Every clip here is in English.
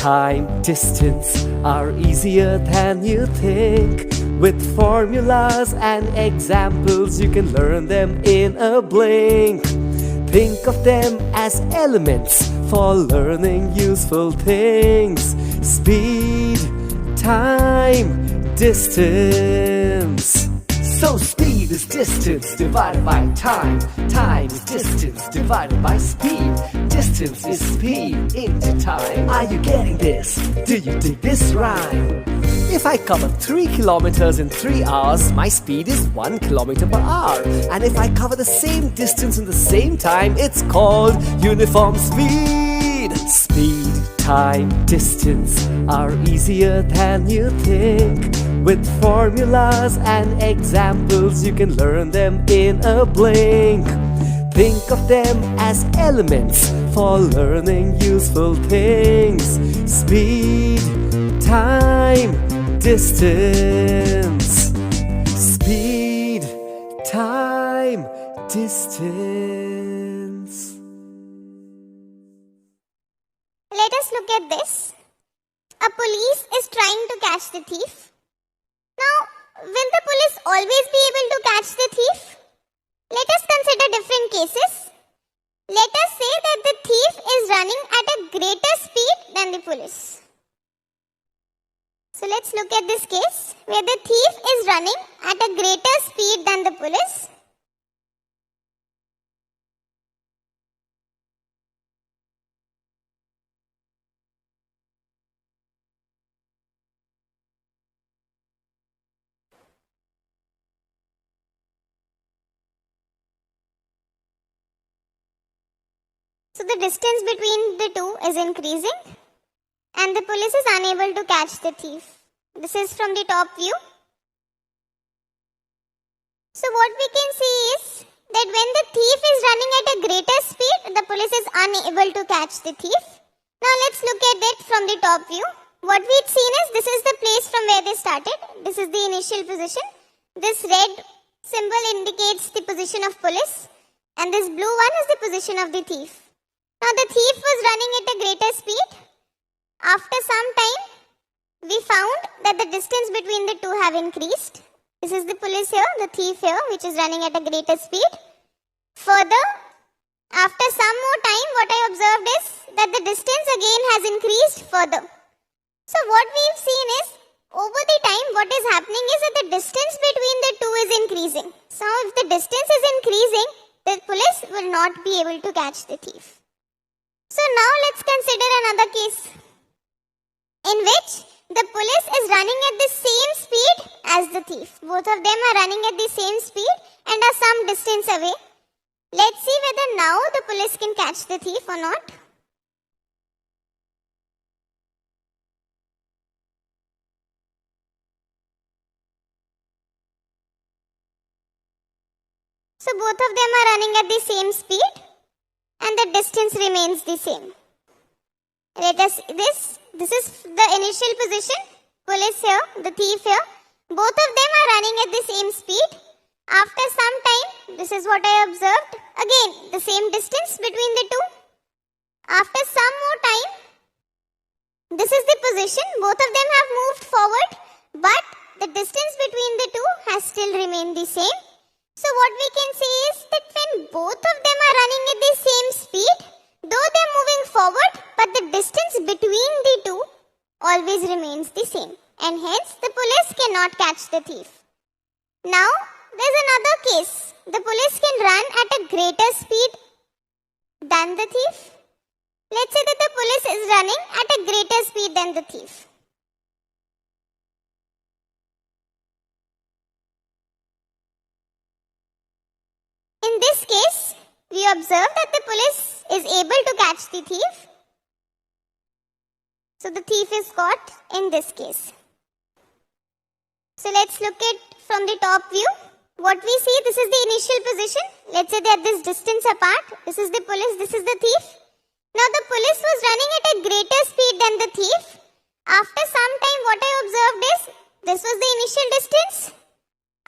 time, distance are easier than you think. With formulas and examples, you can learn them in a blink. Think of them as elements for learning useful things. Speed, time, distance. So speed is distance divided by time. Time is distance divided by speed. Distance is speed into time. Are you getting this? Do you dig this rhyme? If I cover 3 kilometers in 3 hours, my speed is 1 kilometer per hour. And if I cover the same distance in the same time, it's called uniform speed. Speed, time, distance are easier than you think. With formulas and examples, you can learn them in a blink. Think of them as elements for learning useful things. Speed, time, distance. Speed, time, distance. Let us look at this. A police is trying to catch the thief. Now, will the police always be able to catch the thief? Let us consider different cases. Let us say that the thief is running at a greater speed than the police. So let's look at this case where the thief is running at a greater speed than the police. So the distance between the two is increasing and the police is unable to catch the thief. This is from the top view. So what we can see is that when the thief is running at a greater speed, the police is unable to catch the thief. Now let's look at it from the top view. What we've seen is this is the place from where they started. This is the initial position. This red symbol indicates the position of police and this blue one is the position of the thief. Now the thief was running at a greater speed. After some time, we found that the distance between the two have increased. This is the police here, the thief here, which is running at a greater speed. Further, after some more time, what I observed is that the distance again has increased further. So what we've seen is, over the time, what is happening is that the distance between the two is increasing. So if the distance is increasing, the police will not be able to catch the thief. So now let's consider another case in which the police is running at the same speed as the thief. Both of them are running at the same speed and are some distance away. Let's see whether now the police can catch the thief or not. So both of them are running at the same speed and the distance remains the same. Let us this is the initial position, police here, the thief here. Both of them are running at the same speed. After some time, this is what I observed. Again, the same distance between the two. After some more time, this is the position. Both of them have moved forward, but the distance between the two has still remained the same. So what we can say is that when both of them are running at the same speed, though they are moving forward, but the distance between the two always remains the same. And hence the police cannot catch the thief. Now there's another case. The police can run at a greater speed than the thief. Let's say that the police is running at a greater speed than the thief. In this case, we observe that the police is able to catch the thief. So the thief is caught in this case. So let's look at from the top view. What we see, this is the initial position. Let's say they are this distance apart. This is the police, this is the thief. Now the police was running at a greater speed than the thief. After some time, what I observed is, this was the initial distance.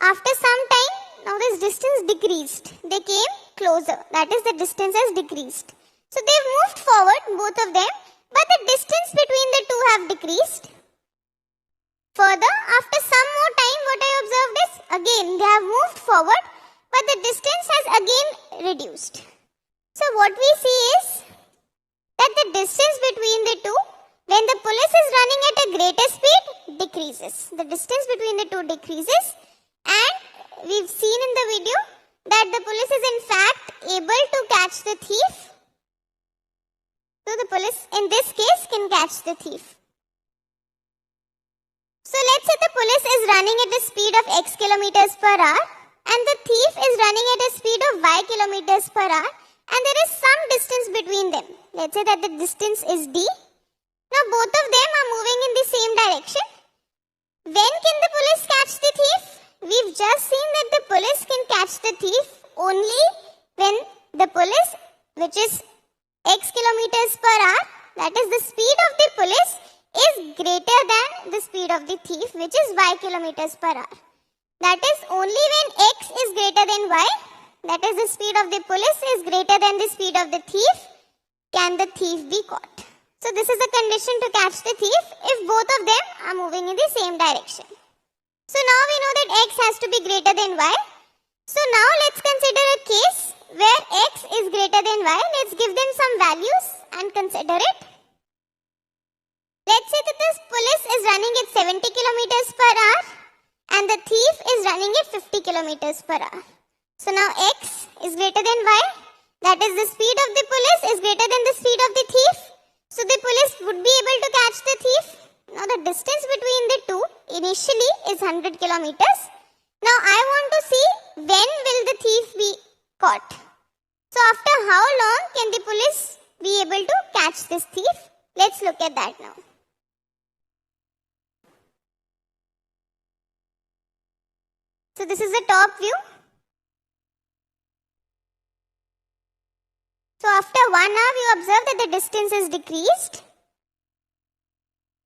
After some time, now this distance decreased. They came closer. That is, the distance has decreased. So they've moved forward, both of them, but the distance between the two have decreased. Further, after some more time, what I observed is, again, they have moved forward, but the distance has again reduced. So what we see is that the distance between the two, when the police is running at a greater speed, decreases. The distance between the two decreases, and we've seen in the video that the police is in fact able to catch the thief. So the police in this case can catch the thief. So let's say the police is running at a speed of x kilometers per hour and the thief is running at a speed of y kilometers per hour, and there is some distance between them. Let's say that the distance is d. Now both of them are moving in the same direction. When can the police catch the thief? We've just seen that the police can catch the thief only when the police, which is x kilometers per hour, that is the speed of the police, is greater than the speed of the thief, which is y kilometers per hour. That is only when x is greater than y, that is the speed of the police is greater than the speed of the thief, can the thief be caught. So this is a condition to catch the thief if both of them are moving in the same direction. So now we know that x has to be greater than y. So now let's consider a case where x is greater than y. Let's give them some values and consider it. Let's say that this police is running at 70 kilometers per hour and the thief is running at 50 kilometers per hour. So now x is greater than y. That is the speed of the police is greater than the speed of the thief. So the police would be able to catch the thief. Now the distance between the two initially is 100 kilometers. Now I want to see when will the thief be caught. So after how long can the police be able to catch this thief? Let's look at that now. So this is the top view. So after 1 hour, we observe that the distance is decreased.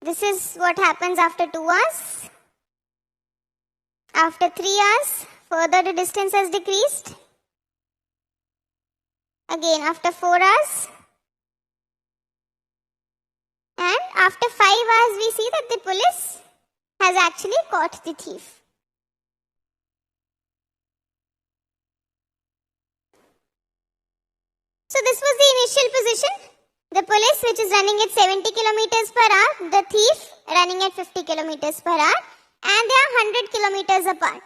This is what happens after 2 hours. After 3 hours, further the distance has decreased. Again after 4 hours. And after 5 hours, we see that the police has actually caught the thief. So this was the initial position. The police, which is running at 70 kilometers per hour, the thief running at 50 kilometers per hour, and they are 100 kilometers apart.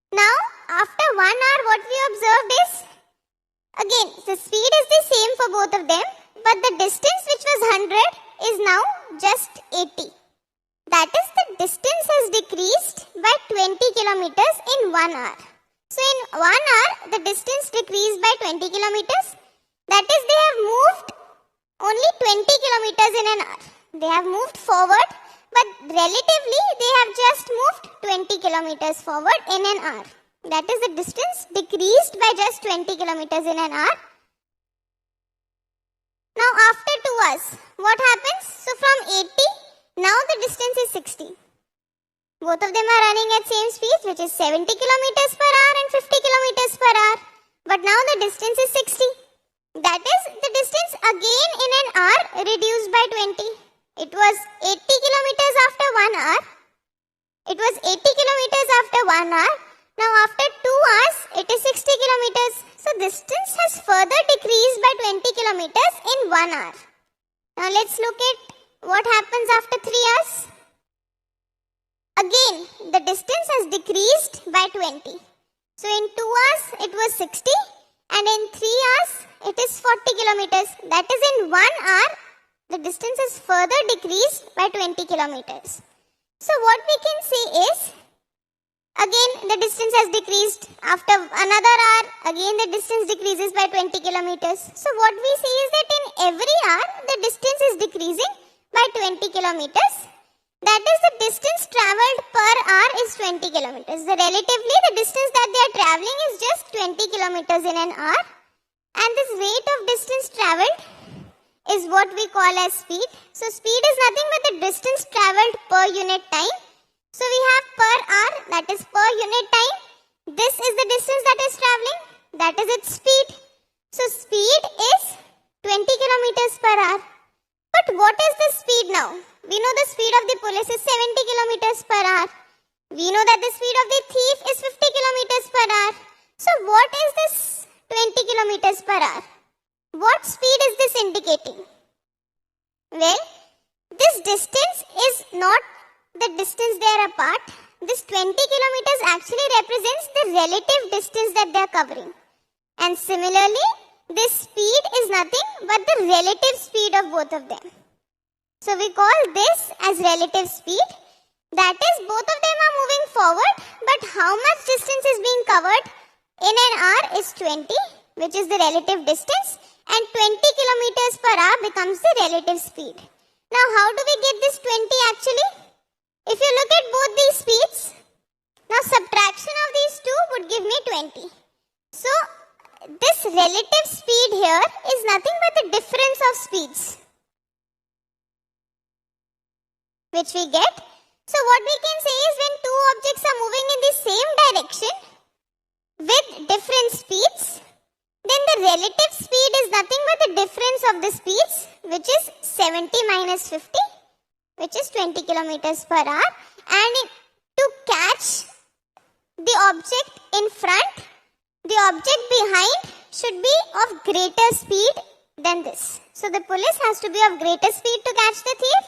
Now, after 1 hour, what we observed is, again, the speed is the same for both of them, but the distance, which was 100, is now just 80. That is, the distance has decreased by 20 kilometers in 1 hour. So, in 1 hour, the distance decreased by 20 kilometers. That is, they have moved only 20 kilometers in an hour. They have moved forward, but relatively they have just moved 20 kilometers forward in an hour. That is, the distance decreased by just 20 kilometers in an hour. Now after 2 hours, what happens? So from 80, now the distance is 60. Both of them are running at same speed, which is 70 kilometers per hour and 50 kilometers per hour. But now the distance is 60. That is, the distance again in an hour reduced by 20. It was 80 kilometers after 1 hour. It was 80 kilometers after 1 hour. Now after 2 hours, it is 60 kilometers. So distance has further decreased by 20 kilometers in 1 hour. Now let's look at what happens after 3 hours. Again, the distance has decreased by 20. So in 2 hours, it was 60. And in 3 hours, it is 40 kilometers. That is, in 1 hour, the distance is further decreased by 20 kilometers. So what we can say is, again the distance has decreased. After another hour, again the distance decreases by 20 kilometers. So what we see is that in every hour, the distance is decreasing by 20 kilometers. That is, the distance travelled per hour is 20 kilometers. Relatively, the distance that they are travelling is just 20 kilometers in an hour. And this rate of distance travelled is what we call as speed. So speed is nothing but the distance travelled per unit time. So we have per hour, that is per unit time. This is the distance that is travelling, that is its speed. So speed is 20 kilometers per hour. But what is the speed now? We know the speed of the police is 70 kilometers per hour. We know that the speed of the thief is 50 kilometers per hour. So what is this 20 kilometers per hour? What speed is this indicating? Well, this distance is not the distance they are apart. This 20 kilometers actually represents the relative distance that they are covering. And similarly, this speed is nothing but the relative speed of both of them. So we call this as relative speed. That is, both of them are moving forward, but how much distance is being covered in an hour is 20, which is the relative distance, and 20 kilometers per hour becomes the relative speed. Now, how do we get this 20 actually? If you look at both these speeds, now subtraction of these two would give me 20. So, this relative speed here is nothing but the difference of speeds, which we get. So, what we can say is when two objects are moving in the same direction with different speeds, then the relative speed is nothing but the difference of the speeds, which is 70 minus 50, which is 20 kilometers per hour. And to catch the object in front, the object behind should be of greater speed than this. So the police has to be of greater speed to catch the thief,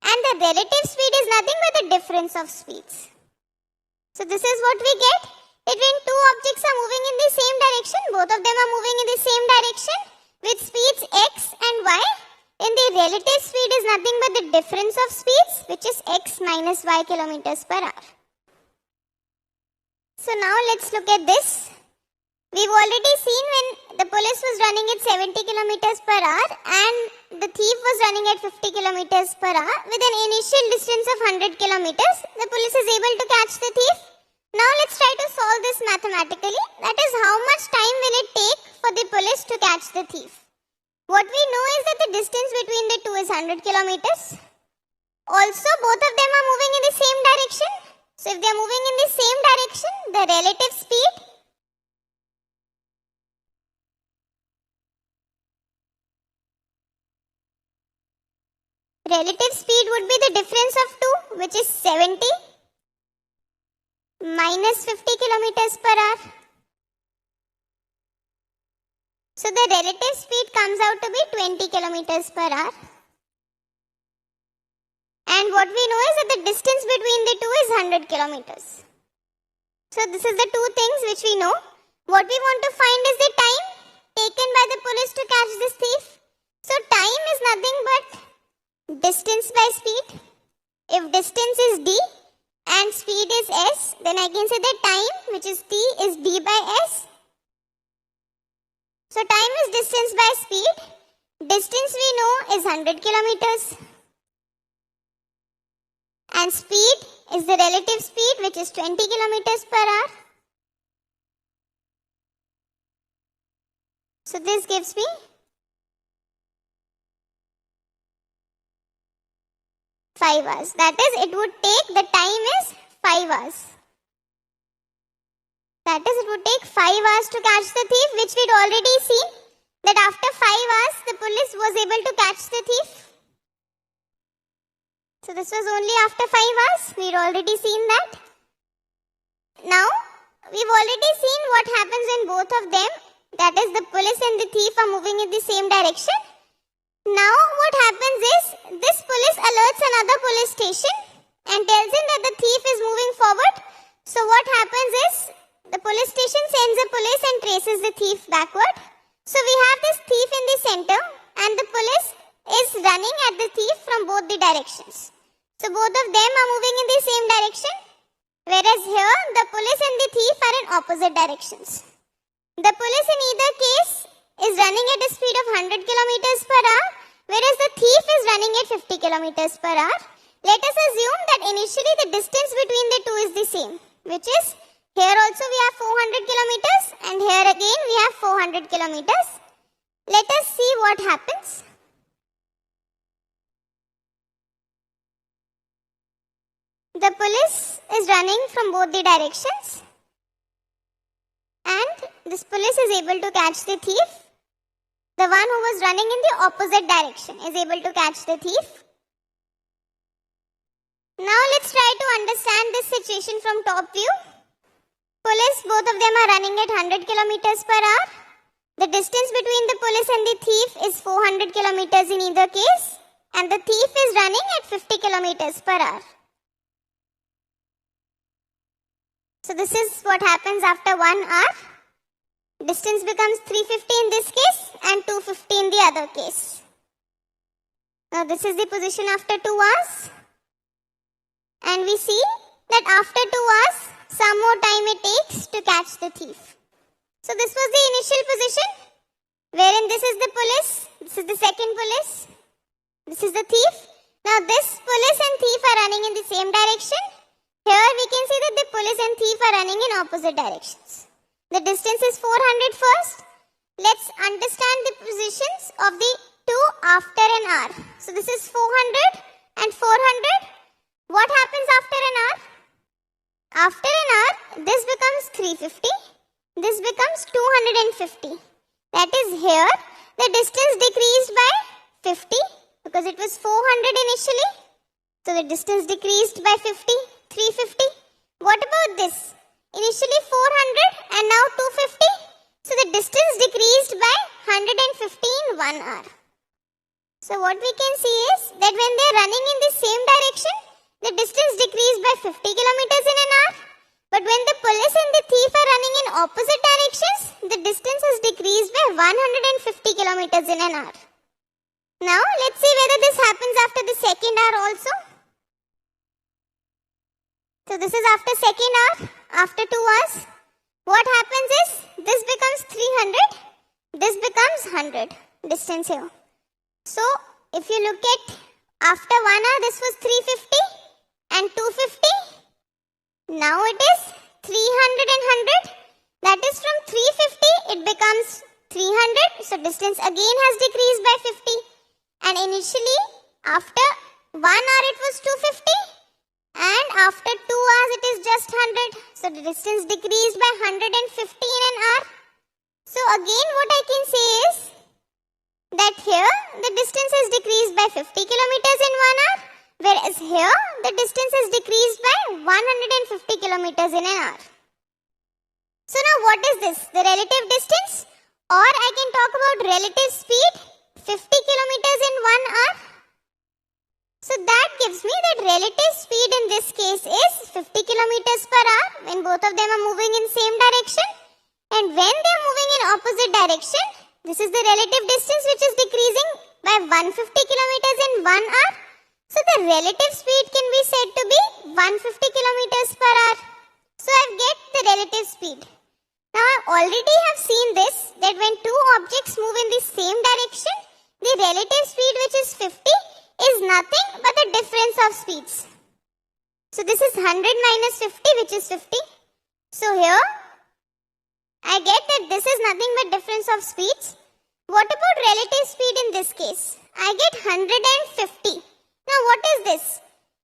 and the relative speed is nothing but the difference of speeds. So this is what we get. Between two objects are moving in the same direction, both of them are moving in the same direction with speeds x and y, then the relative speed is nothing but the difference of speeds, which is x minus y kilometers per hour. So now let's look at this. We've already seen when the police was running at 70 kilometers per hour and the thief was running at 50 kilometers per hour. With an initial distance of 100 kilometers, the police is able to catch the thief. Now let's try to solve this mathematically. That is, how much time will it take for the police to catch the thief? What we know is that the distance between the two is 100 kilometers. Also, both of them are moving in the same direction. So if they are moving in the same direction, the relative speed would be the difference of two, which is 70 minus 50 kilometers per hour. So the relative speed comes out to be 20 kilometers per hour. And what we know is that the distance between the two is 100 kilometers. So this is the two things which we know. What we want to find is the time taken by the police to catch this thief. So time is nothing but distance by speed. If distance is d and speed is s, then I can say that time, which is t, is d by s. So time is distance by speed. Distance we know is 100 kilometers. And speed is the relative speed, which is 20 kilometers per hour. So this gives me 5 hours. That is, it would take, the time is 5 hours. That is, it would take 5 hours to catch the thief, which we'd already seen that after 5 hours the police was able to catch the thief. So this was only after 5 hours. We'd already seen that. Now, we've already seen what happens when both of them, that is the police and the thief, are moving in the same direction. Now what happens is, this police alerts another police station and tells him that the thief is moving forward. So what happens is, the police station sends a police and traces the thief backward. So we have this thief in the center and the police is running at the thief from both the directions. So both of them are moving in the same direction, whereas here the police and the thief are in opposite directions. The police in either case is running at a speed of 100 kilometers per hour, whereas the thief is running at 50 kilometers per hour. Let us assume that initially the distance between the two is the same, which is, here also we have 400 kilometers and here again we have 400 kilometers. Let us see what happens. The police is running from both the directions and this police is able to catch the thief. The one who was running in the opposite direction is able to catch the thief. Now let's try to understand this situation from top view. Police, both of them are running at 100 kilometers per hour. The distance between the police and the thief is 400 kilometers in either case, and the thief is running at 50 kilometers per hour. So this is what happens after 1 hour. Distance becomes 350 in this case and 250 in the other case. Now this is the position after 2 hours. And we see that after 2 hours, some more time it takes to catch the thief. So this was the initial position, wherein this is the police, this is the second police, this is the thief. Now this police and thief are running in the same direction. Here we can see that the police and thief are running in opposite directions. The distance is 400 first. Let's understand the positions of the two after an hour. So this is 400 and 400. What happens after an hour? After an hour, this becomes 350. This becomes 250. That is here, the distance decreased by 50 because it was 400 initially. So the distance decreased by 50, 350. What about this? Initially 400 and now 250. So the distance decreased by 150 in 1 hour. So what we can see is that when they are running in the same direction, the distance decreased by 50 kilometers in an hour. But when the police and the thief are running in opposite directions, the distance has decreased by 150 kilometers in an hour. Now let's see whether this happens after the second hour also. So this is after second hour, after 2 hours. What happens is, this becomes 300, this becomes 100 distance here. So if you look at after 1 hour, this was 350 and 250. Now it is 300 and 100. That is from 350 it becomes 300. So distance again has decreased by 50. And initially after 1 hour it was 250. And after 2 hours it is just 100. So the distance decreased by 150 in an hour. So again what I can say is that here the distance has decreased by 50 kilometers in 1 hour. Whereas here the distance is decreased by 150 kilometers in an hour. So now what is this? The relative distance, or I can talk about relative speed, 50 kilometers in 1 hour. So that gives me that relative speed in this case is 50 kilometers per hour when both of them are moving in same direction. And when they are moving in opposite direction, this is the relative distance which is decreasing by 150 kilometers in 1 hour. So the relative speed can be said to be 150 kilometers per hour. So I get the relative speed. Now I already have seen this, that when two objects move in the same direction, the relative speed which is 50 is nothing but the difference of speeds. So this is 100 minus 50 which is 50. So here I get that this is nothing but difference of speeds. What about relative speed in this case? I get 150. Now what is this?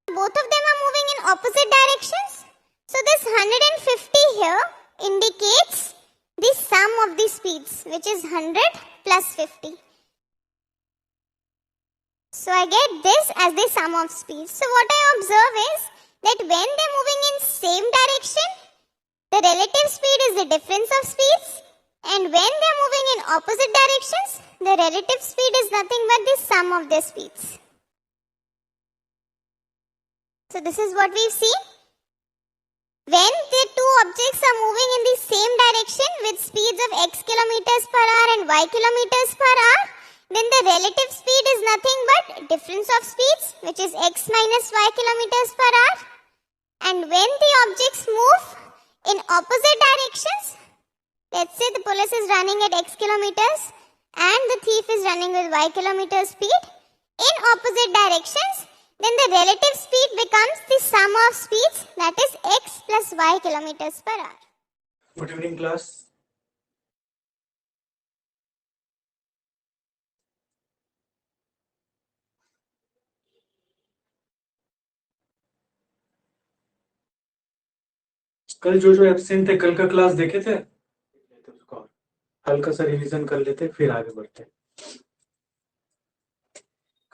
Both of them are moving in opposite directions. So this 150 here indicates the sum of the speeds, which is 100 plus 50. So I get this as the sum of speeds. So what I observe is that when they are moving in same direction, the relative speed is the difference of speeds. And when they are moving in opposite directions, the relative speed is nothing but the sum of their speeds. So this is what we see. When the two objects are moving in the same direction with speeds of x kilometers per hour and y kilometers per hour, then the relative speed is nothing but difference of speeds, which is x minus y kilometers per hour. And when the objects move in opposite directions, let's say the police is running at x kilometers and the thief is running with y kilometer speed in opposite directions, then the relative speed becomes the sum of speeds, that is x plus y kilometers per hour. Good evening, class. कल जो absent थे, कल का class देखे थे? उसको हल्का सा रिवीजन कर लेते, फिर आगे बढ़ते।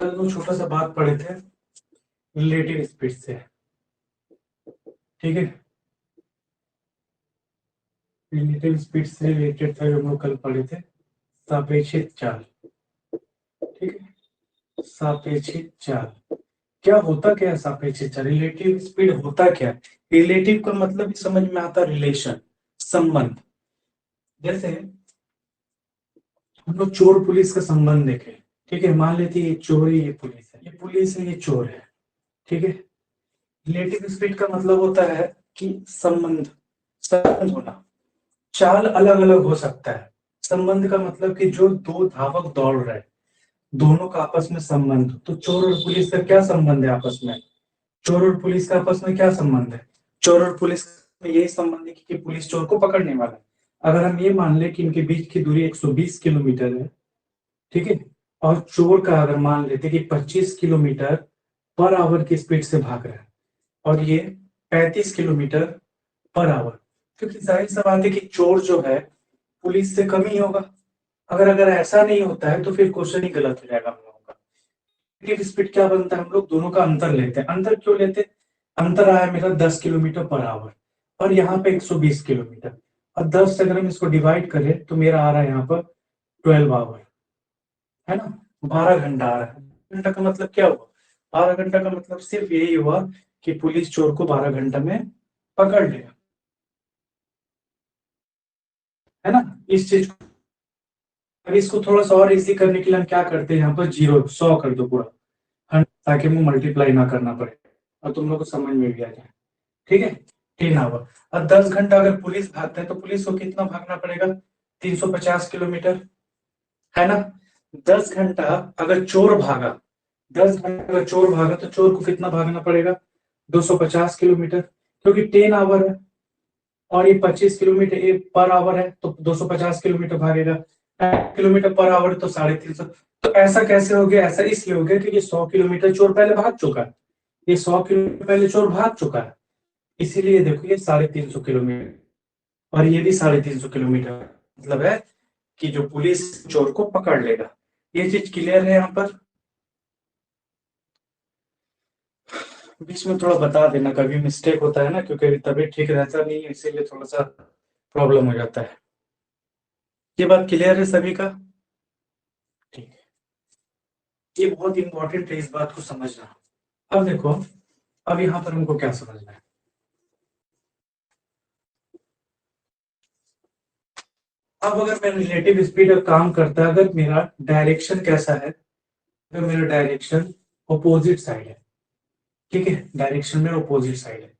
कल वो छोटा सा बात पढ़े थे रिलेटिव स्पीड से, ठीक है। रिलेटिव स्पीड से रिलेटेड था जो हम लोग कल पढ़े थे, सापेक्षिक चाल, ठीक है। सापेक्षिक चाल क्या होता, क्या है सापेक्षिक चाल? रिलेटिव स्पीड होता क्या? रिलेटिव का मतलब समझ में आता, रिलेशन, संबंध। जैसे हम लोग चोर पुलिस का संबंध देखें, ठीक है। मान लेते हैं ये चोर है, ये पुलिस है, ये पुलिस है, ये चोर है, ठीक है। रिलेटिव स्पीड का मतलब होता है कि संबंध, संबंध होना। चाल अलग अलग हो सकता है। संबंध का मतलब कि जो दो धावक दौड़ रहे, दोनों का आपस में संबंध। तो चोर और पुलिस का क्या संबंध है आपस में? चोर और पुलिस का आपस में क्या संबंध है? चोर और पुलिस में यही संबंध है कि पुलिस चोर को पकड़ने वाला है। अगर हम ये मान ले कि इनके बीच की दूरी 120 किलोमीटर है, ठीक है, और चोर का अगर मान लेते कि 25 किलोमीटर पर आवर की स्पीड से भाग रहा है और ये 35 किलोमीटर पर आवर, क्योंकि जाहिर सा बात है कि चोर जो है पुलिस से कम ही होगा। अगर अगर ऐसा नहीं होता है तो फिर क्वेश्चन ही गलत हो जाएगा हम लोगों का। रिलेटिव स्पीड क्या बनता है? हम लोग दोनों का अंतर लेते हैं। अंतर क्यों लेते हैं? अंतर आया मेरा 10 किलोमीटर पर आवर और यहाँ पे 120 किलोमीटर, और 10 से अगर हम इसको डिवाइड करें तो मेरा आ रहा है यहाँ पर 12 आवर, है ना। 12 घंटा आ रहा है। घंटा का मतलब क्या हुआ? 12 घंटा का मतलब सिर्फ यही हुआ कि पुलिस चोर को 12 घंटा में पकड़ लेगा, है ना। इस चीज को, अब इसको थोड़ा सा और इजी करने के लिए हम क्या करते हैं, यहाँ पर 100 कर दो पूरा, ताकि मुझे मल्टीप्लाई ना करना पड़े और तुम लोग को समझ में भी आ जाए, ठीक है। 10 आवर। अब 10 घंटा अगर पुलिस भागता है तो पुलिस को कितना भागना पड़ेगा? 350 किलोमीटर, है ना। 10 घंटा अगर चोर भागा, 10 घंटा अगर चोर भागा तो चोर को कितना भागना पड़ेगा? 250 किलोमीटर, क्योंकि 10 आवर है और ये 25 किलोमीटर ये पर आवर है, तो 250 किलोमीटर भागेगा। किलोमीटर पर आवर तो 350। तो ऐसा कैसे हो गया? ऐसा इसलिए हो गया क्योंकि 100 किलोमीटर चोर पहले भाग चुका है। ये 100 किलोमीटर पहले चोर भाग चुका है, इसीलिए देखो ये 350 किलोमीटर और ये भी 350 किलोमीटर, मतलब है कि जो पुलिस चोर को पकड़ लेगा। ये चीज क्लियर है यहाँ पर? बीच में थोड़ा बता देना, कभी मिस्टेक होता है ना, क्योंकि अभी तबीयत ठीक रहता नहीं है, इसीलिए थोड़ा सा प्रॉब्लम हो जाता है। ये बात क्लियर है सभी का? ठीक है, ये बहुत इंपॉर्टेंट है इस बात को समझना। अब देखो, अब यहाँ पर हमको क्या समझना है। अब अगर मैं रिलेटिव स्पीड का काम करता है, अगर मेरा डायरेक्शन कैसा है, अगर मेरा डायरेक्शन अपोजिट साइड है, ठीक है, डायरेक्शन में अपोजिट साइड है,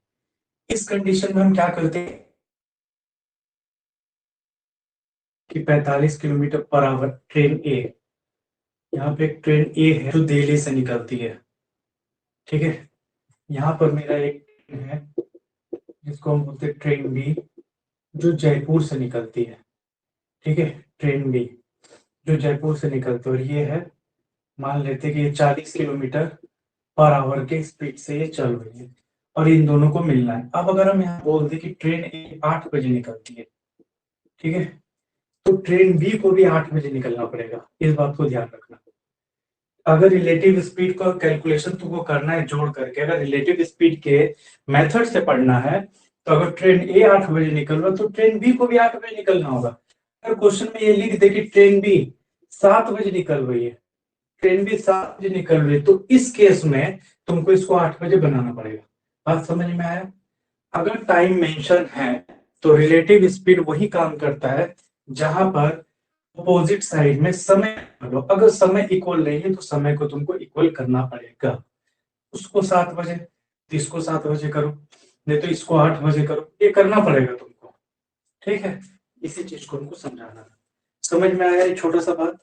इस कंडीशन में हम क्या करते हैं कि 45 किलोमीटर पर आवर ट्रेन ए, यहाँ पे एक ट्रेन ए है जो दिल्ली से निकलती है, ठीक है। यहाँ पर मेरा एक ट्रेन है जिसको हम बोलते हैं ट्रेन बी, जो जयपुर से निकलती है, ठीक है। ट्रेन बी जो जयपुर से निकलती है और ये है, मान लेते हैं कि ये 40 किलोमीटर पर आवर के स्पीड से ये चल रही है और इन दोनों को मिलना है। अब अगर हम यहाँ बोल दें कि ट्रेन ए 8 बजे निकलती है, ठीक है, तो ट्रेन बी को भी 8 बजे निकलना पड़ेगा, इस बात को ध्यान रखना। अगर रिलेटिव स्पीड का कैलकुलेशन तुमको करना है जोड़ करके, अगर रिलेटिव स्पीड के मेथड से पढ़ना है, तो अगर ट्रेन ए 8 बजे निकल रहा तो ट्रेन बी को भी 8 बजे निकलना होगा। अगर क्वेश्चन में ये लिख दे कि ट्रेन बी 7 बजे निकल रही है, ट्रेन बी 7 बजे निकल रही है, तो इस केस में तुमको इसको 8 बजे बनाना पड़ेगा। बात समझ में आया? अगर टाइम मेंशन है तो रिलेटिव स्पीड वही काम करता है जहां पर अपोजिट साइड में समय लो। अगर समय इक्वल नहीं है तो समय को तुमको इक्वल करना पड़ेगा। उसको 7 बजे तो इसको 7 बजे करो, नहीं तो इसको 8 बजे करो, ये करना पड़ेगा तुमको, ठीक है। इसी चीज को तुमको समझाना है। समझ में आया ये छोटा सा बात?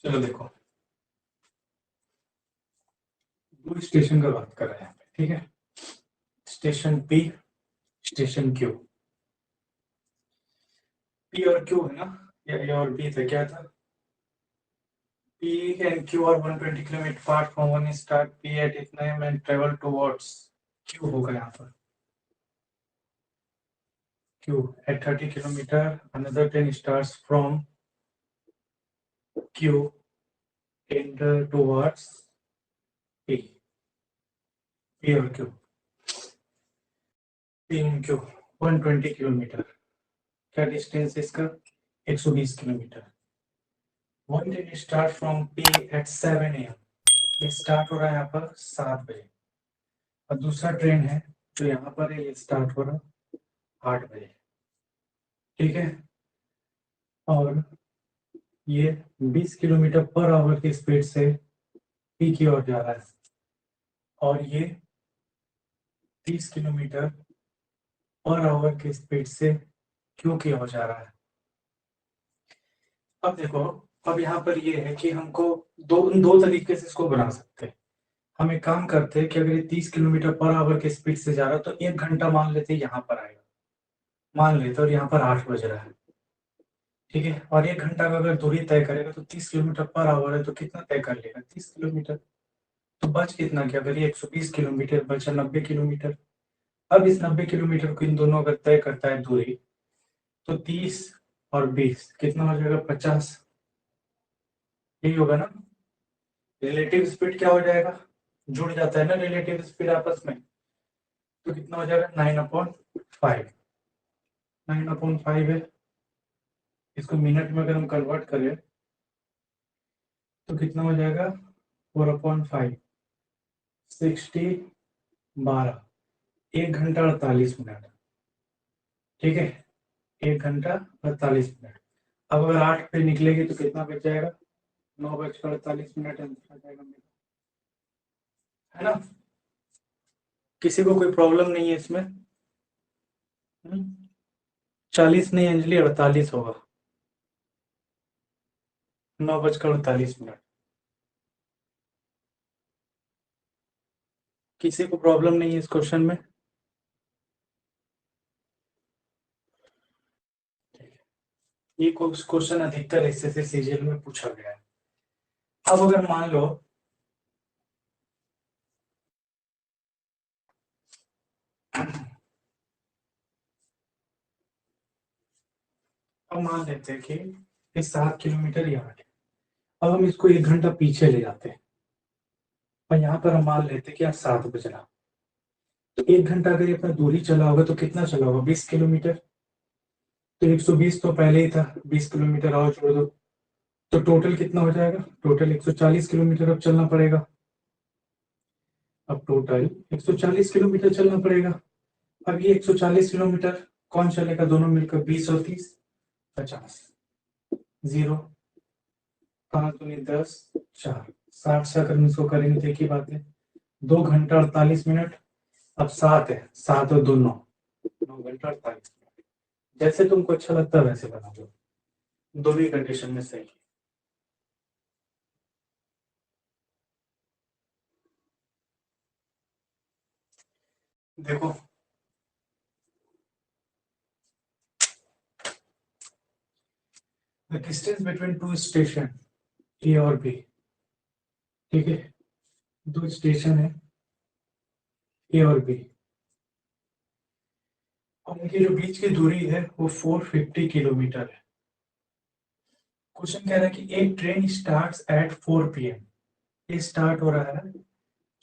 चलो देखो, दो स्टेशन का बात कर रहे हैं यहाँ पे, ठीक है। Station P, station Q. P और क्यू है ना, या ए और बी था, क्या था? P and Q are 120 kilometre apart from one start P at its name and travel towards Q होगा यहाँ पर Q at 30 kilometre, another train starts from Q and towards P, P और Q, P and Q 120 kilometre, क्या distance है इसका? 120 kilometre. One train start from P at 7 AM, ये start हो रहा है यहाँ पर 7 बजे, और दूसरा ट्रेन है जो यहाँ पर है, ये स्टार्ट हो रहा है 8 बजे, ठीक है। और ये 20 किलोमीटर पर आवर की स्पीड से पी की ओर जा रहा है, और ये 30 किलोमीटर पर आवर की स्पीड से क्यू की ओर जा रहा है। अब देखो, अब यहाँ पर ये है कि हमको दो तरीके से इसको बना सकते हैं। हम एक काम करते हैं कि अगर ये 30 किलोमीटर पर आवर की स्पीड से जा रहा है तो 1 घंटा मान लेते यहाँ पर आएगा, मान लेते, और यहाँ पर 8 बज रहा है, ठीक है। और 1 घंटा का अगर दूरी तय करेगा तो 30 किलोमीटर पर आवर है तो कितना तय कर लेगा? 30 किलोमीटर। तो बच कितना गया? अगर ये 120 किलोमीटर बचा 90 किलोमीटर। अब इस 90 किलोमीटर को इन दोनों अगर तय करता है दूरी, तो 30 और 20 कितना हो जाएगा? 50। यही होगा ना? रिलेटिव स्पीड क्या हो जाएगा? जुड़ जाता है ना रिलेटिव स्पीड आपस में, तो कितना हो जाएगा? 9/5। 9/5 है, इसको मिनट में अगर हम कन्वर्ट करें तो कितना हो जाएगा? 4/5, 60, 12, 1 घंटा 48 मिनट, ठीक है। 1 घंटा 48 मिनट। अब अगर 8 पे निकलेगी तो कितना बच जाएगा? 9:48 आंसर आ जाएगा मेरा, है ना? किसी को कोई प्रॉब्लम नहीं है इसमें? 40 नहीं अंजलि, 48 होगा। 9:48। किसी को प्रॉब्लम नहीं है इस क्वेश्चन में? ये क्वेश्चन अधिकतर एसएससी सीजीएल में पूछा गया है। अब अगर मान लो अब मान लेते हैं कि ये 7 किलोमीटर यहाँ है। अब हम इसको 1 घंटा पीछे ले जाते हैं, और यहाँ पर हम मान लेते हैं कि आज 7 बज रहा, तो 1 घंटा अगर ये अपना दूरी चला होगा तो कितना चला होगा? 20 किलोमीटर। तो 120 तो पहले ही था, 20 किलोमीटर और जोड़ दो, तो टोटल कितना हो जाएगा? टोटल 140 किलोमीटर अब चलना पड़ेगा। अब टोटल 140 किलोमीटर चलना पड़ेगा। अब ये 140 किलोमीटर कौन चलेगा? दोनों मिलकर 20 और 30, 50, 0, 5 दूनी 10, 4, 60 से अगर इसको करेंगे तो एक ही बात है, 2 घंटा 48 मिनट। अब 7 है, 7 और 2 9, 9 घंटा 48 मिनट। जैसे तुमको अच्छा लगता है वैसे बना दो, दोनों ही कंडीशन में सही है। देखो, the distance between two station A और बी, ठीक है। दो स्टेशन है ए और बी, और उनकी जो बीच की दूरी है वो 450 किलोमीटर है। क्वेश्चन कह रहा है कि एक ट्रेन स्टार्ट्स एट 4 PM, ये स्टार्ट हो रहा है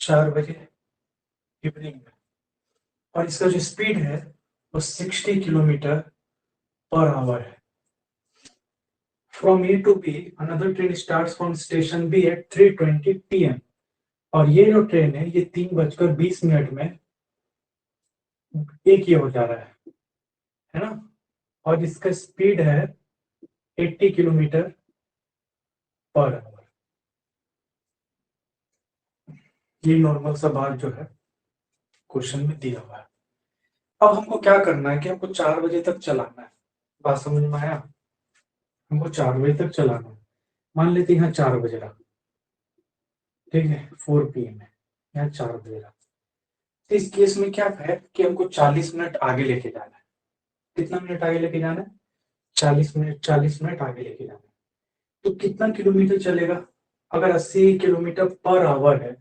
4 बजे इवनिंग में, और इसका जो स्पीड है वो 60 किलोमीटर पर आवर है। From A to B another train starts from station B at 3:20 PM, और ये जो ट्रेन है ये 3:20 में एक ही हो जा रहा है ना? और इसका स्पीड है 80 किलोमीटर पर आवर। ये नॉर्मल सा बात जो है क्वेश्चन में दिया हुआ है। अब हमको क्या करना है कि हमको 4 बजे तक चलाना है। बात समझ में आया? हमको 4 बजे तक चलाना है। मान लेते यहाँ 4 बज रहा, ठीक है, 4 PM है, यहाँ 4 बज रहा। तो इस केस में क्या है कि हमको 40 मिनट आगे लेके जाना है। कितना मिनट आगे लेके जाना है? 40 मिनट, 40 मिनट आगे लेके जाना है। तो कितना किलोमीटर चलेगा? अगर 80 किलोमीटर पर आवर है,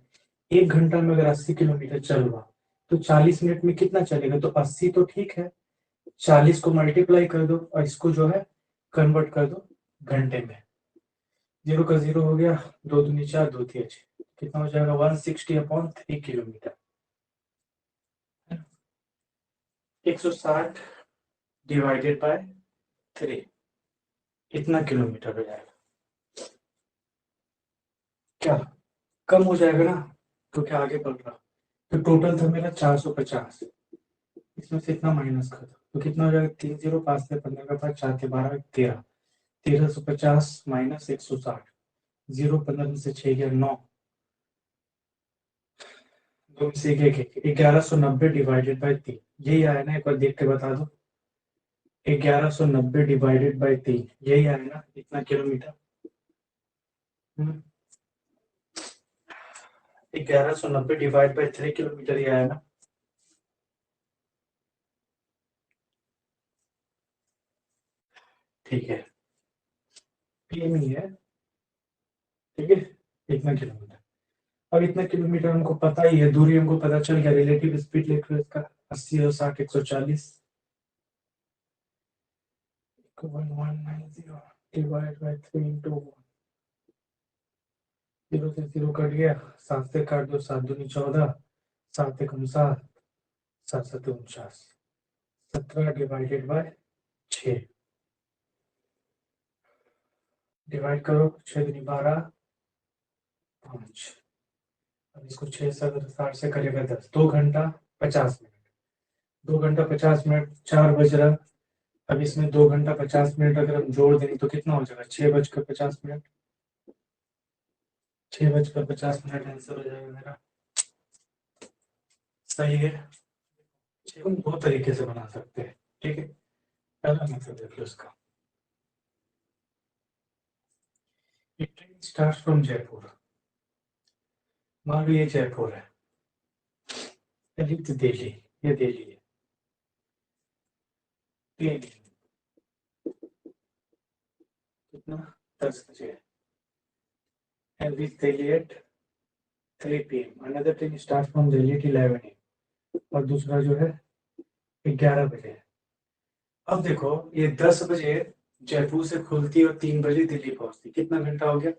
1 घंटा में अगर 80 किलोमीटर चल रहा, तो 40 मिनट में कितना चलेगा? तो 80 तो ठीक है, 40 को मल्टीप्लाई कर दो और इसको जो है कन्वर्ट कर दो घंटे में। 0 का 0 हो गया, 2 दूनी 4, 2 तिया 6, कितना हो जाएगा? 160/3 किलोमीटर, 160 डिवाइडेड बाय 3, इतना किलोमीटर हो जाएगा। क्या कम हो जाएगा ना, क्योंकि आगे बढ़ रहा। तो टोटल था मेरा 450, इसमें से इतना माइनस कर दो तो कितना हो जाएगा? 3 0, 5 से 15 का 5, 4 के 12, 13, 1350 माइनस 160, 0 15 में से 6 गया 9, 2 में से 1 1190 डिवाइडेड बाय 3, यही आया ना? एक बार देख के बता दो, 1190 डिवाइडेड बाय 3, यही आया ना इतना किलोमीटर? 1190 डिवाइड बाय 3 किलोमीटर ही आया ना? ठीक है, पीएम ही है, ठीक है, इतना किलोमीटर। अब इतना किलोमीटर हमको पता ही है, दूरी हमको पता चल गया, रिलेटिव स्पीड लिख लो इसका, 80 और 60 140 1190 डिवाइड बाय 3 इंटू 0 से 0 कट गया, 7 से काट दो, 7 दूनी 14, 7 एकम 7, 7 सत्ते 49, 17 डिवाइडेड बाय 6, डिवाइड करो, 6 दूनी 12, 5, अब इसको 6 से अगर 60 से करेगा 10, 2 घंटा 50 मिनट, 2 घंटा 50 मिनट, 4 बज रहा। अब इसमें 2 घंटा 50 मिनट अगर हम जोड़ देंगे तो कितना हो जाएगा? 6 बजकर 50 मिनट, 6 बजकर 50 मिनट आंसर हो जाएगा मेरा। सही है, हम दो तरीके से बना सकते हैं, ठीक है। पहला मेथड देख लो इसका, ट्रेन स्टार्ट फ्रॉम जयपुर, मान लो ये जयपुर है, दिल्ली, ये दिल्ली है, दिल्ली कितना? 10 बजे and reach Delhi at 3 PM. Another train starts from Delhi at 11 AM और दूसरा जो है 11 बजे है। अब देखो ये 10 बजे जयपुर से खुलती है और 3 बजे दिल्ली पहुंचती, कितना घंटा हो गया?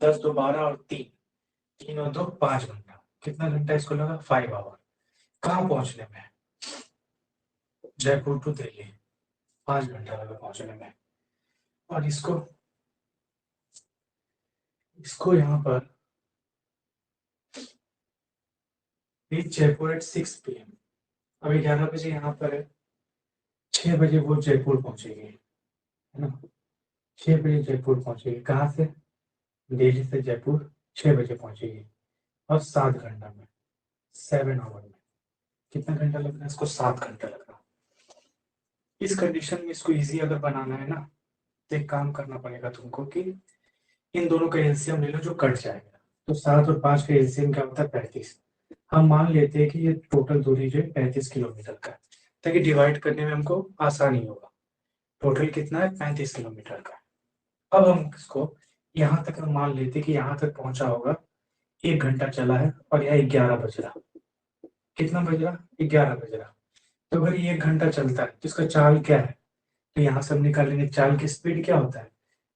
10 2 12 और 3, 3 और 2 5 घंटा, कितना घंटा इसको लगा? 5 आवर। कहाँ पहुंचने में? जयपुर टू दिल्ली 5 घंटा लगा पहुंचने में। और इसको इसको यहाँ पर रीच जयपुर एट 6 PM, अभी 11 बजे यहाँ पर है, 6 बजे वो जयपुर पहुंचेगी, है ना? 6 बजे जयपुर पहुंचेगी, कहाँ से? दिल्ली से जयपुर 6 बजे पहुंचेगी और 7 घंटा में, 7 आवर में, कितना घंटा लग रहा है इसको? 7 घंटा लग रहा। इस कंडीशन में इसको इजी अगर बनाना है ना, तो एक काम करना पड़ेगा तुमको कि इन दोनों का एलसीएम ले लो जो कट जाएगा। तो 7 और 5 का एलसीएम क्या होता है? 35। हम मान लेते हैं कि ये टोटल दूरी जो है 35 किलोमीटर का है, ताकि डिवाइड करने में हमको आसानी होगा। टोटल कितना है? 35 किलोमीटर का। अब हम इसको यहाँ तक हम मान लेते कि यहाँ तक पहुंचा होगा, 1 घंटा चला है और यहाँ 11 बज रहा, कितना बज रहा? 11 बज रहा। तो अगर ये 1 घंटा चलता है तो इसका चाल क्या है? तो यहाँ से हम निकालेंगे चाल की स्पीड क्या होता है?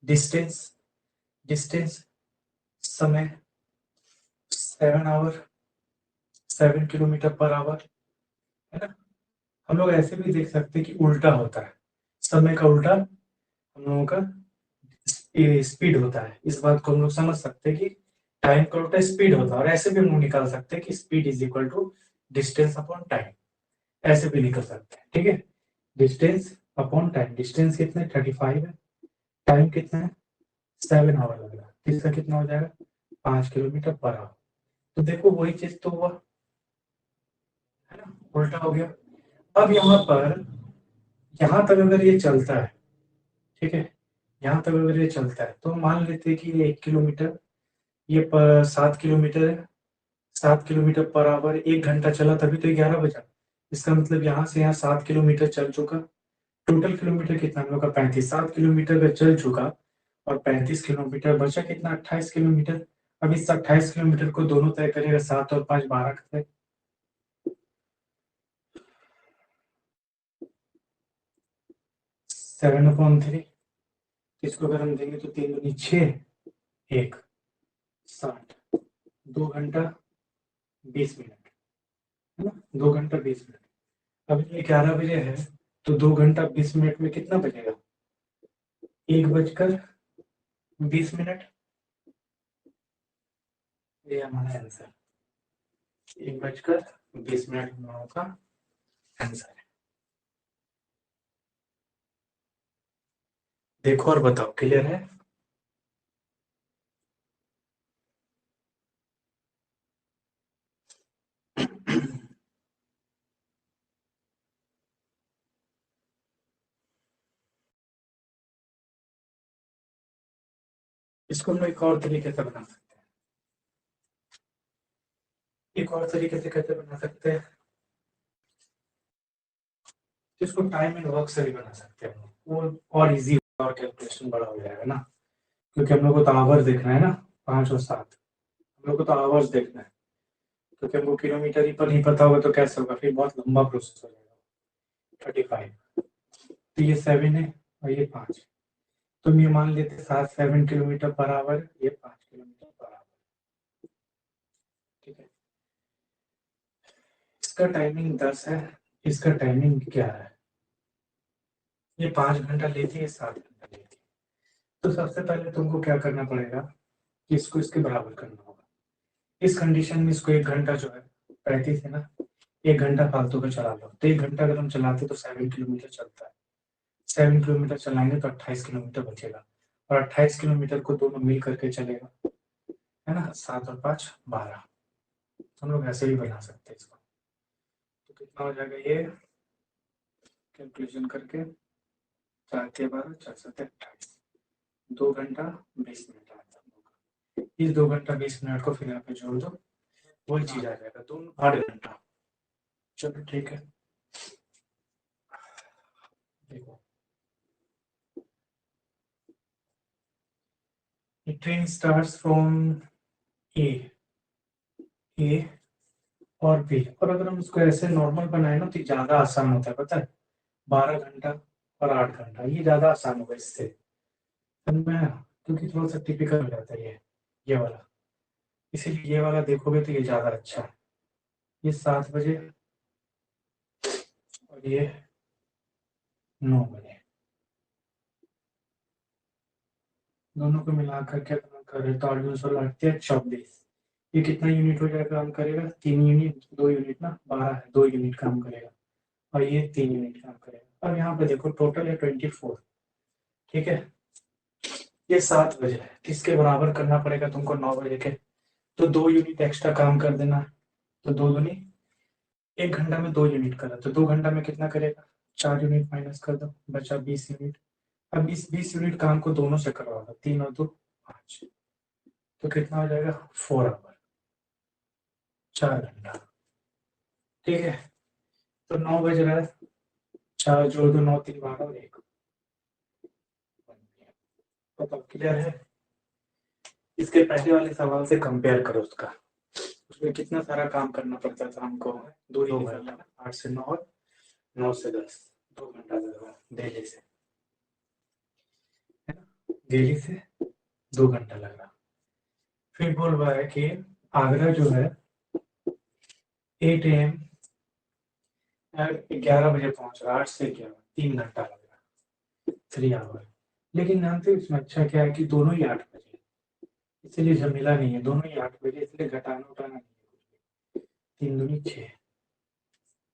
डिस्टेंस, डिस्टेंस समय 7 आवर, 7 किलोमीटर पर आवर, है ना? हम लोग ऐसे भी देख सकते हैं कि उल्टा होता है, समय का उल्टा हम लोगों का स्पीड होता है। इस बात को हम लोग समझ सकते हैं कि टाइम का उल्टा स्पीड होता है। और ऐसे भी हम लोग निकाल सकते हैं कि speed is equal to distance upon time, ऐसे भी निकल सकते हैं, ठीक है। डिस्टेंस अपॉन टाइम, डिस्टेंस कितना है? 35 है, टाइम कितना है? 7 आवर लग रहा है, इसका कितना हो जाएगा? 5 किलोमीटर पर आवर। तो देखो वही चीज तो हुआ, है ना? उल्टा हो गया। अब यहाँ पर यहाँ तक अगर ये चलता है, ठीक है, यहाँ तक अगर ये चलता है तो मान लेते हैं कि ये 1 किलोमीटर, ये 7 किलोमीटर है, 7 किलोमीटर पर आवर 1 घंटा चला, तभी तो 11 बजा। इसका मतलब यहाँ से यहाँ 7 किलोमीटर चल चुका। टोटल किलोमीटर कितना हम लोग का 35, 7 किलोमीटर का चल चुका और 35 किलोमीटर बचा कितना, 28 किलोमीटर। अब इस 28 किलोमीटर को दोनों तय करेगा, 7 और 5 12 का। 7/3, इसको अगर हम देंगे तो 3 दूनी 6, 1 60, 2 घंटा 20 मिनट, है ना, 2 घंटा 20 मिनट। अब ये 11 बजे है तो 2 घंटा 20 मिनट में कितना बजेगा, 1 बजकर 20 मिनट। ये हमारा आंसर, 1 बजकर 20 मिनट हम लोगों का आंसर है। देखो और बताओ, क्लियर है? इसको हम एक और तरीके से बना सकते हैं। एक और तरीके से कैसे बना सकते हैं, इसको टाइम एंड वर्क से भी बना सकते हैं, वो और इजी और कैलकुलेशन बड़ा हो जाएगा ना, क्योंकि हम लोग को तो आवर्स देखना है ना, 5 और 7, हम लोग को तो आवर्स देखना है, क्योंकि हमको किलोमीटर ही पर नहीं पता होगा तो कैसे होगा, फिर बहुत लंबा प्रोसेस हो जाएगा। 35, तो ये 7 है और ये 5, तो ये मान लेते 7 किलोमीटर पर आवर, ये 5 किलोमीटर पर आवर, ठीक है। इसका टाइमिंग 10 है, इसका टाइमिंग 11 है। ये 5 घंटा लेती है, 7 घंटा लेती है। तो सबसे पहले तुमको क्या करना पड़ेगा कि इसको इसके बराबर करना होगा। इस कंडीशन में इसको 1 घंटा जो है 35 है ना, 1 घंटा फालतू का चला लो, तो 1 घंटा अगर हम चलाते तो 7 किलोमीटर चलता है। 7 किलोमीटर चलाएंगे तो 28 किलोमीटर बचेगा, और 28 किलोमीटर को दोनों मिल करके चलेगा, है ना, 7 और 5 12। हम लोग ऐसे भी बना सकते हैं इसको। तो कितना हो जाएगा ये, कैलकुलेशन करके 4 के 12 4 7 28, 2 घंटा 20 मिनट आता है हम लोग का। इस 2 घंटा 20 मिनट को फिर यहाँ पे जोड़ दो, वही चीज आ जाएगा, दोनों 8 घंटा। चलो ठीक है, देखो ट्रेन स्टार्ट्स फ्रॉम ए और बी, और अगर हम इसको ऐसे नॉर्मल बनाए ना तो ज्यादा आसान होता है, पता है, 12 घंटा और 8 घंटा, ये ज्यादा आसान होगा इससे, समझ में आया? क्योंकि थोड़ा सा टिपिकल हो जाता है ये वाला, इसीलिए ये वाला देखोगे तो ये ज्यादा अच्छा है। ये 7 बजे और ये 9 बजे, दोनों को मिलाकर क्या करें तो 8×16 = 24, ये कितना यूनिट हो जाएगा, काम करेगा 3 यूनिट, 2 यूनिट ना, 12 है, 2 यूनिट काम करेगा, और ये 3 यूनिट काम करेगा। अब यहाँ पे देखो टोटल है 24, ठीक है। ये 7 बजे है, किसके बराबर करना पड़ेगा तुमको, 9 बजे के, तो 2 यूनिट एक्स्ट्रा काम कर देना, तो 2 दूनी 1 घंटा में 2 यूनिट करा, तो 2 घंटा में कितना करेगा, 4 यूनिट माइनस कर दो, बचा 20 यूनिट। अब इस 20 यूनिट काम को दोनों से करवा दो, 3 और 2 5, तो कितना हो जाएगा 4 आवर, 4 घंटा, ठीक है। तो 9 बज रहा है, 4 जोड़ दो, 9 3 12 और 1, तो क्लियर है। इसके पहले वाले सवाल से कंपेयर करो उसका, उसमें कितना सारा काम करना पड़ता था हमको, 2 घंटा, 8 से 9 और 9 से 10, 2 घंटा लगा दिल्ली से, है ना, दिल्ली से 2 घंटा लगा। फिर बोल रहा है कि आगरा जो है 8 AM 11 बजे पहुंच रहा, 8 से 11, 3 घंटा लग रहा, 3 आवर। लेकिन जानते हो इसमें अच्छा क्या है कि दोनों ही 8 बजे, इसलिए झमेला नहीं है, दोनों ही 8 बजे, इसलिए घटाना उठाना नहीं है, 3 दूनी 6,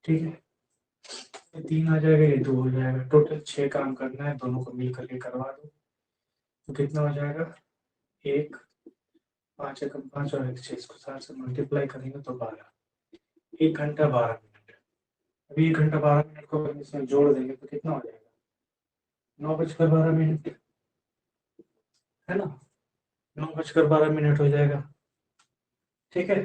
ठीक है। 3 आ जाएगा, ये 2 हो जाएगा, टोटल 6 काम करना है, दोनों को मिल करके करवा दो, तो कितना हो जाएगा, 1 5 एकम 5 और 1 6, इसको 7 से मल्टीप्लाई करेंगे तो 12, 1 घंटा 12 मिनट। अभी 1 घंटा 12 मिनट को अगर इसमें जोड़ देंगे तो कितना हो जाएगा, 9 बजकर 12 मिनट, है ना, 9:12 हो जाएगा। ठीक है,